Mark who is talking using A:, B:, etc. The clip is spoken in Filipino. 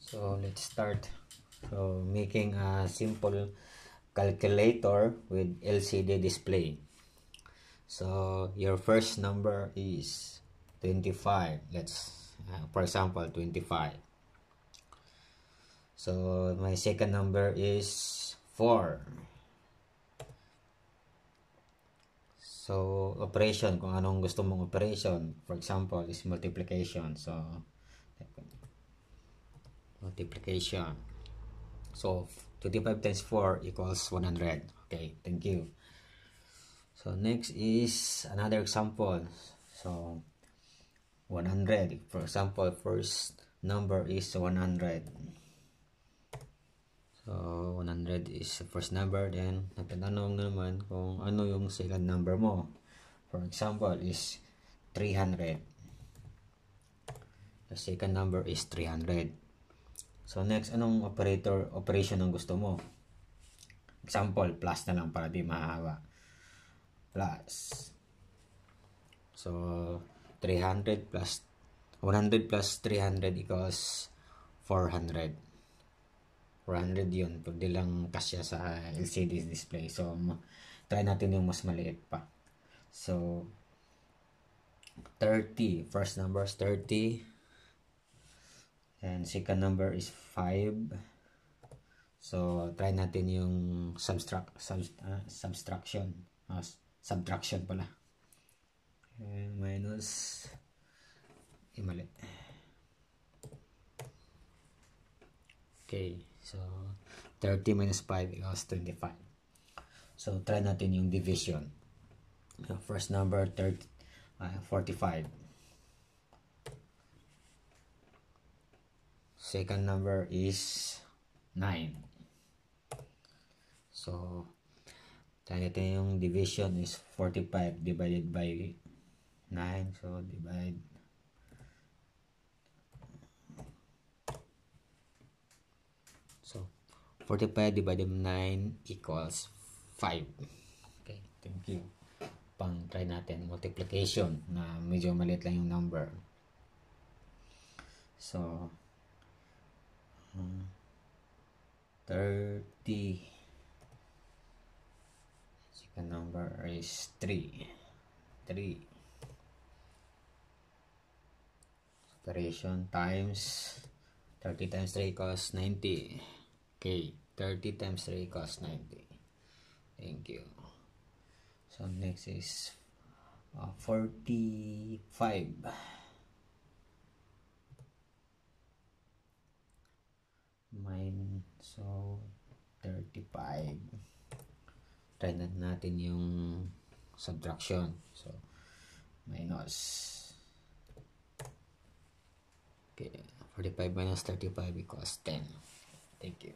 A: So let's start. So making a simple calculator with LCD display. So your first number is 25. Let's for example 25. So my second number is 4. So operation, kung anong gusto mong operation, for example is multiplication. So multiplication. So 25 times 4 equals 100. Okay, thank you. So next is another example. So 100. For example, first number is 100. So 100 is the first number. Then nagtatanong naman kung ano yung second number mo. For example is 300. The second number is 300. So next, anong operation ang gusto mo? Example, plus na lang para di mahaba. Plus. So 300 plus 100 plus 300 equals 400. 400 yun. Pwede lang kasya sa LCD display. So try natin yung mas maliit pa. So 30. First number is 30. And second number is 5. So try natin yung subtraction pala. Minus mali. Okay, so 30 minus 5 equals 25. So try natin yung division. First number 45. Second number is 9. So try natin yung division is 45 divided by 9. So divide. So 45 divided by 9 equals 5. Okay, thank you. Pang try natin multiplication na medyo maliit lang yung number. So 30. Second number is 3. Operation times 30 times 3 equals 90. Okay, 30 times 3 equals 90. Thank you. So next is 45. So 35. Try na natin yung subtraction. So minus. Okay, 45 minus 35 equals 10. Thank you.